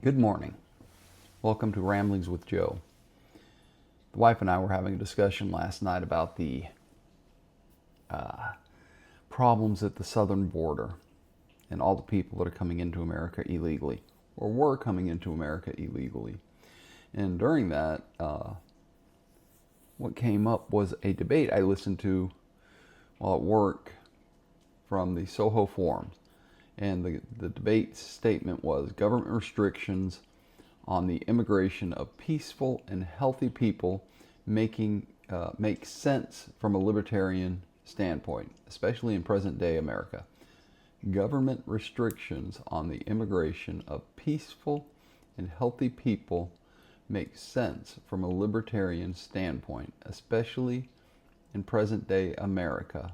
Good morning. Welcome to Ramblings with Joe. The wife and I were having a discussion last night about the problems at the southern border and all the people that are coming into America illegally, or were coming into America illegally. And during that, what came up was a debate I listened to while at work from the Soho forums. And the debate statement was government restrictions on the immigration of peaceful and healthy people make sense from a libertarian standpoint, especially in present day America. Government restrictions on the immigration of peaceful and healthy people make sense from a libertarian standpoint, especially in present day America.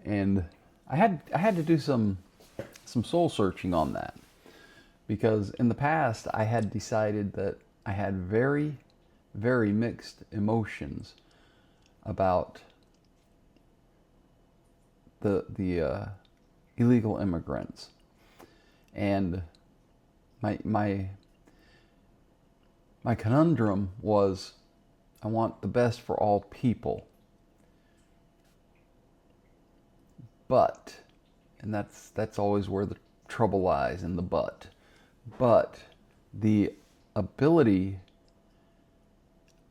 And I had to do some soul searching on that, because in the past I had decided that I had very, very mixed emotions about the illegal immigrants, and my conundrum was I want the best for all people, but, and that's always where the trouble lies, in the but the ability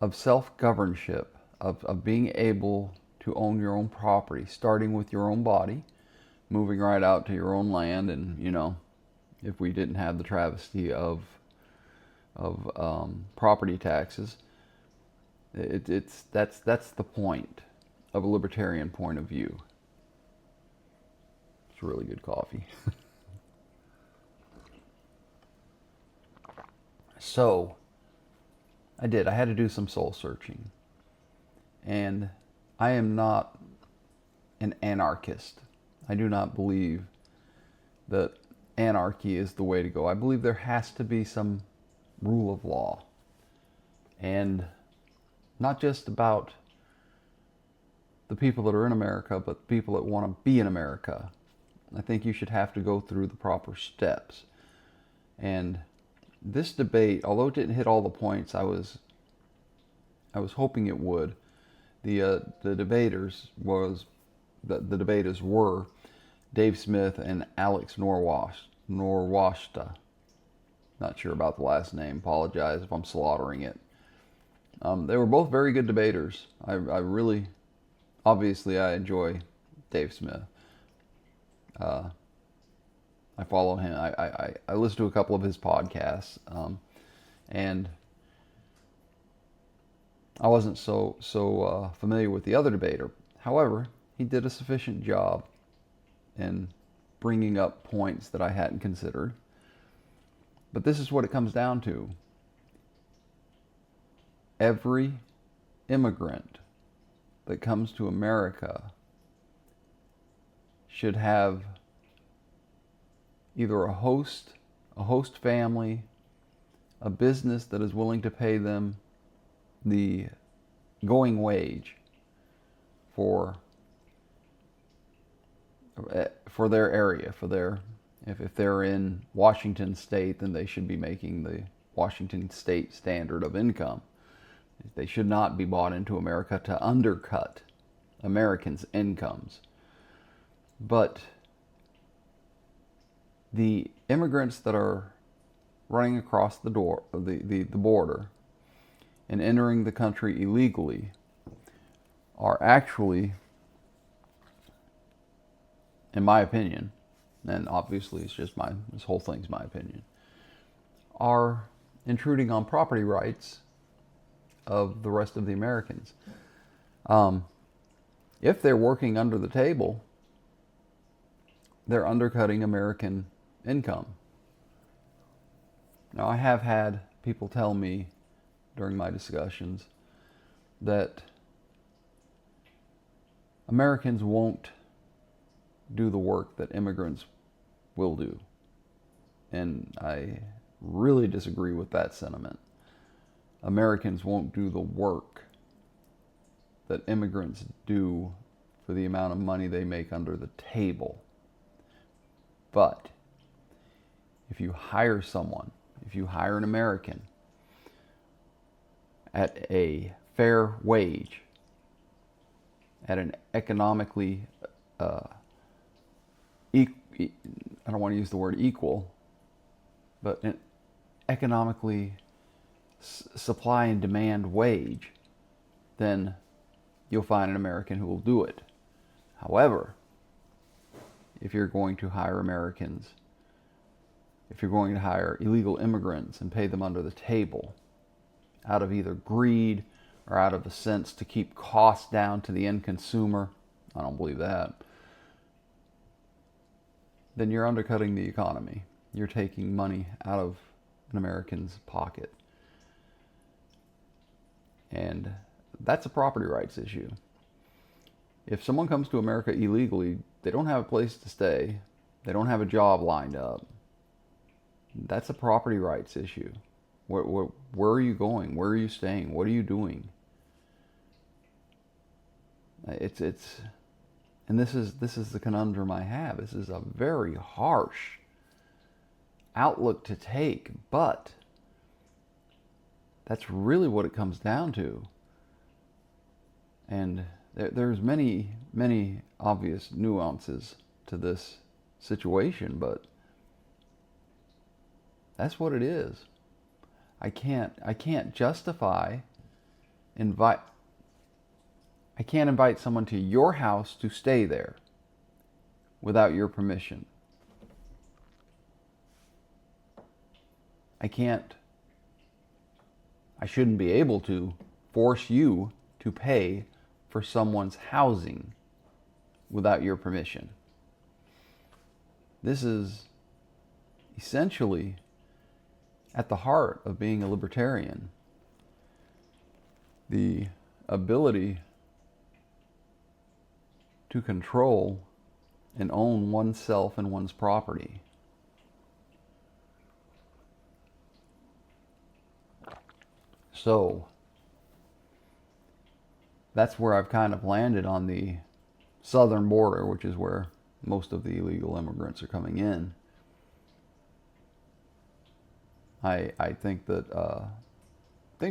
of self-governship, of being able to own your own property, starting with your own body, moving right out to your own land, and if we didn't have the travesty of property taxes, that's the point of a libertarian point of view. It's really good coffee. So I had to do some soul searching. And I am not an anarchist. I do not believe that anarchy is the way to go. I believe there has to be some rule of law. And not just about the people that are in America, but the people that want to be in America. I think you should have to go through the proper steps. And this debate, although it didn't hit all the points I was hoping it would, the debaters were Dave Smith and Alex Norwashta. Not sure about the last name. Apologize if I'm slaughtering it. They were both very good debaters. I really, obviously, I enjoy Dave Smith. I follow him. I listen to a couple of his podcasts, and I wasn't so familiar with the other debater. However, he did a sufficient job in bringing up points that I hadn't considered. But this is what it comes down to. Every immigrant that comes to America should have either a host family, a business that is willing to pay them the going wage for their area, if they're in Washington State, then they should be making the Washington State standard of income. They should not be brought into America to undercut Americans' incomes. But the immigrants that are running across the border and entering the country illegally are actually, in my opinion, and obviously it's just this whole thing's my opinion, are intruding on property rights of the rest of the Americans. If they're working under the table, they're undercutting American income. Now, I have had people tell me during my discussions that Americans won't do the work that immigrants will do. And I really disagree with that sentiment. Americans won't do the work that immigrants do for the amount of money they make under the table. But if you hire someone, if you hire an American at a fair wage, at an economically, I don't want to use the word equal, but an economically supply and demand wage, then you'll find an American who will do it. However, if you're going to hire Americans, if you're going to hire illegal immigrants and pay them under the table out of either greed or out of a sense to keep costs down to the end consumer, I don't believe that, then you're undercutting the economy. You're taking money out of an American's pocket. And that's a property rights issue. If someone comes to America illegally, they don't have a place to stay, they don't have a job lined up, that's a property rights issue. Where are you going? Where are you staying? What are you doing? And this is the conundrum I have. This is a very harsh outlook to take, but that's really what it comes down to. And there's many obvious nuances to this situation, but that's what it is. I can't justify I can't invite someone to your house to stay there without your permission. I shouldn't be able to force you to pay for someone's housing without your permission. This is essentially at the heart of being a libertarian. The ability to control and own oneself and one's property. So that's where I've kind of landed on the southern border, which is where most of the illegal immigrants are coming in. I think that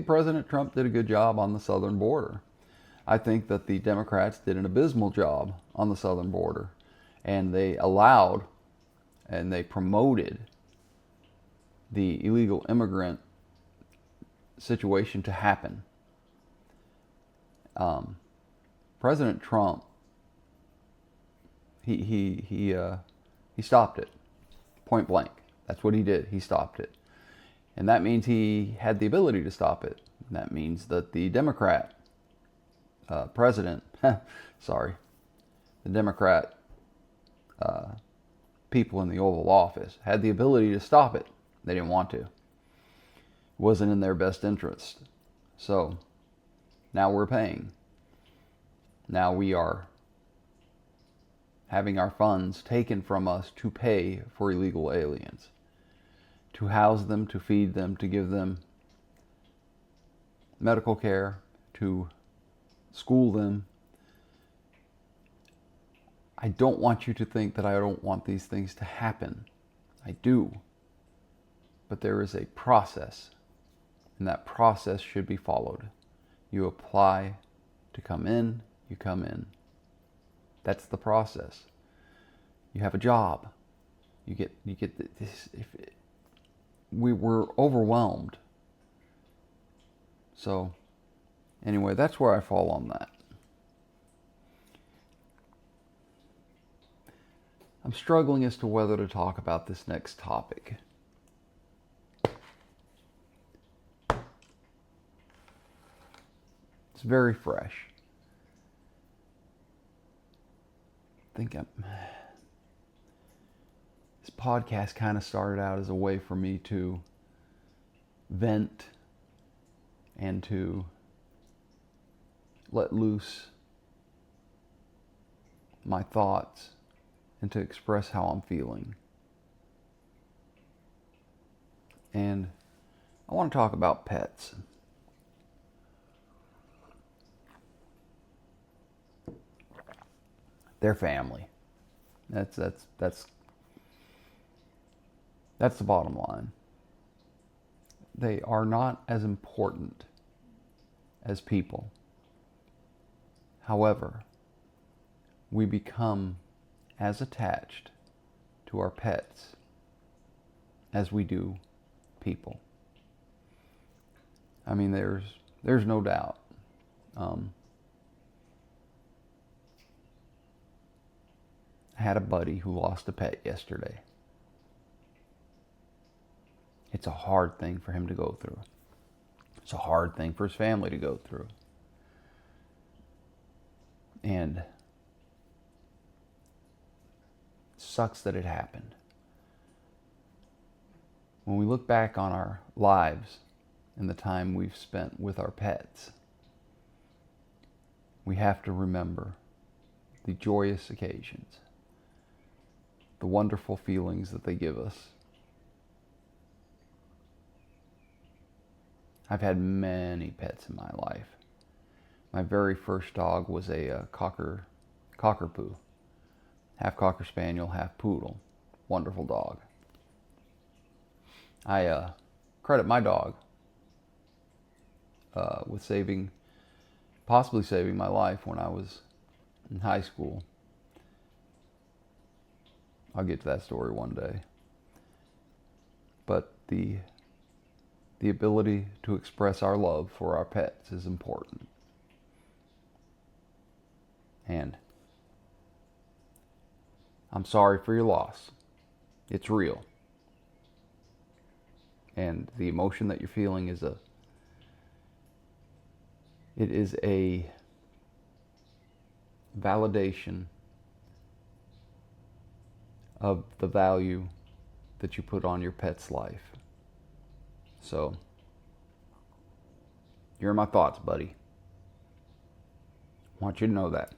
President Trump did a good job on the southern border. I think that the Democrats did an abysmal job on the southern border, and they allowed and they promoted the illegal immigrant situation to happen. President Trump, he stopped it, point blank. That's what he did. He stopped it. And that means he had the ability to stop it. And that means that the Democrat president, the Democrat people in the Oval Office had the ability to stop it. They didn't want to. It wasn't in their best interest. So now we're paying. Now we are having our funds taken from us to pay for illegal aliens, to house them, to feed them, to give them medical care, to school them. I don't want you to think that I don't want these things to happen. I do. But there is a process, and that process should be followed. You apply to come in, you come in. That's the process. You have a job. You get this. We were overwhelmed. So, anyway, that's where I fall on that. I'm struggling as to whether to talk about this next topic. It's very fresh. This podcast kind of started out as a way for me to vent and to let loose my thoughts and to express how I'm feeling. And I want to talk about pets. Their family. That's That's the bottom line. They are not as important as people. However, we become as attached to our pets as we do people. I mean, there's no doubt. I had a buddy who lost a pet yesterday. It's a hard thing for him to go through. It's a hard thing for his family to go through. And it sucks that it happened. When we look back on our lives and the time we've spent with our pets, we have to remember the joyous occasions, the wonderful feelings that they give us. I've had many pets in my life. My very first dog was a cockapoo, half cocker spaniel, half poodle. Wonderful dog. I credit my dog with possibly saving my life when I was in high school. I'll get to that story one day. But the ability to express our love for our pets is important. And I'm sorry for your loss. It's real. And the emotion that you're feeling is a validation of the value that you put on your pet's life. So, you're in my thoughts, buddy. I want you to know that.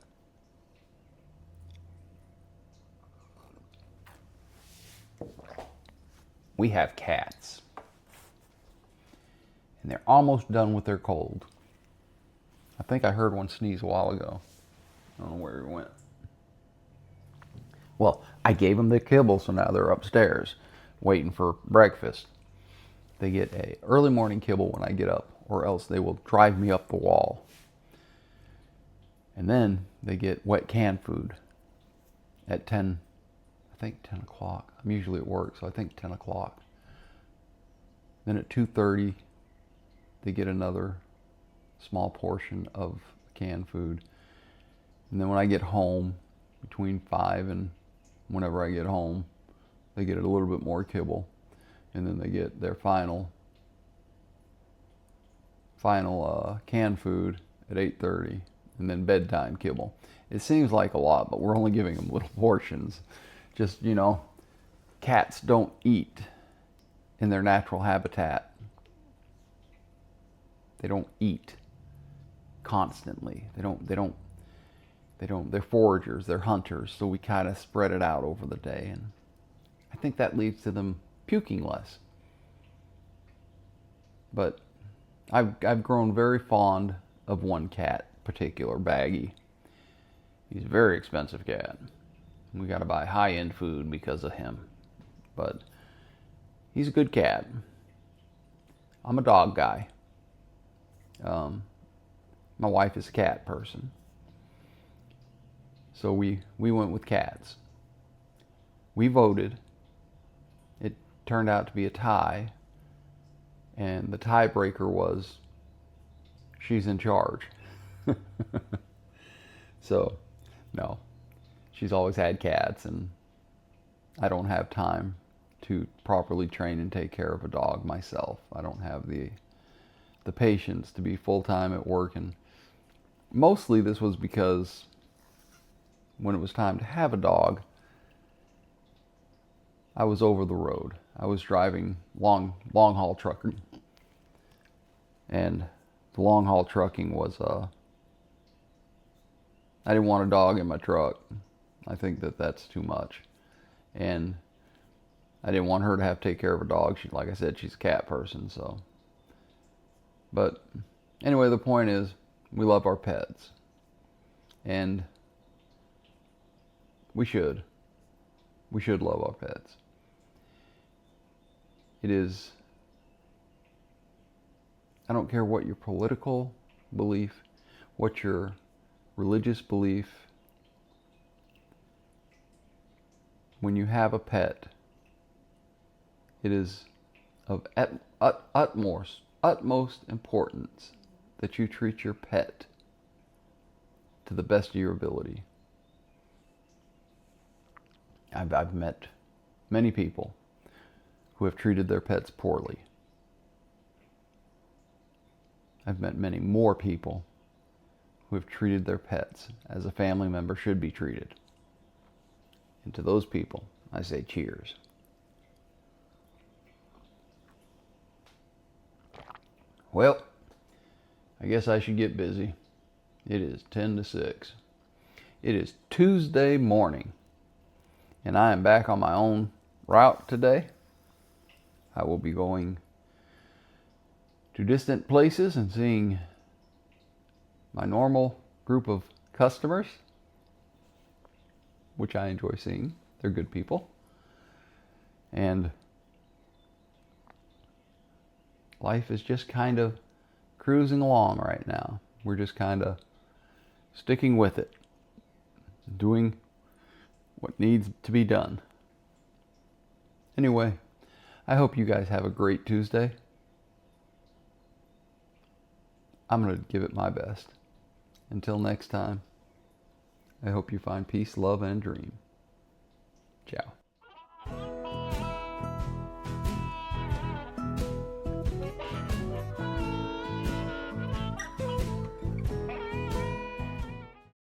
We have cats. And they're almost done with their cold. I think I heard one sneeze a while ago. I don't know where he went. Well, I gave them the kibble, so now they're upstairs waiting for breakfast. They get a early morning kibble when I get up, or else they will drive me up the wall. And then they get wet canned food at 10 o'clock. I'm usually at work, so I think 10 o'clock. Then at 2:30, they get another small portion of canned food. And then when I get home, between 5 and whenever I get home, they get a little bit more kibble. And then they get their final canned food at 8:30, and then bedtime kibble. It seems like a lot, but we're only giving them little portions. Just, cats don't eat in their natural habitat. They don't eat constantly. They're foragers, they're hunters, so we kind of spread it out over the day, and I think that leads to them puking less. But I've grown very fond of one cat, particular, Baggy. He's a very expensive cat. We got to buy high-end food because of him. But he's a good cat. I'm a dog guy. My wife is a cat person. So we went with cats. We voted. It turned out to be a tie. And the tiebreaker was, she's in charge. So, no. She's always had cats, and I don't have time to properly train and take care of a dog myself. I don't have the patience to be full-time at work, and mostly this was because when it was time to have a dog, I was over the road. I was driving long haul trucking, and the long haul trucking was I didn't want a dog in my truck. I think that's too much, and I didn't want her to have to take care of a dog. Like I said, she's a cat person, so. But anyway, the point is, we love our pets, and we should love our pets. It is, I don't care what your political belief, what your religious belief, when you have a pet, it is of utmost importance that you treat your pet to the best of your ability. I've met many people who have treated their pets poorly. I've met many more people who have treated their pets as a family member should be treated. And to those people, I say cheers. Well, I guess I should get busy. It is 10 to 6. It is Tuesday morning, and I am back on my own route today. I will be going to distant places and seeing my normal group of customers, which I enjoy seeing. They're good people. And life is just kind of cruising along right now. We're just kind of sticking with it, doing what needs to be done. Anyway, I hope you guys have a great Tuesday. I'm going to give it my best. Until next time, I hope you find peace, love, and a dream. Ciao.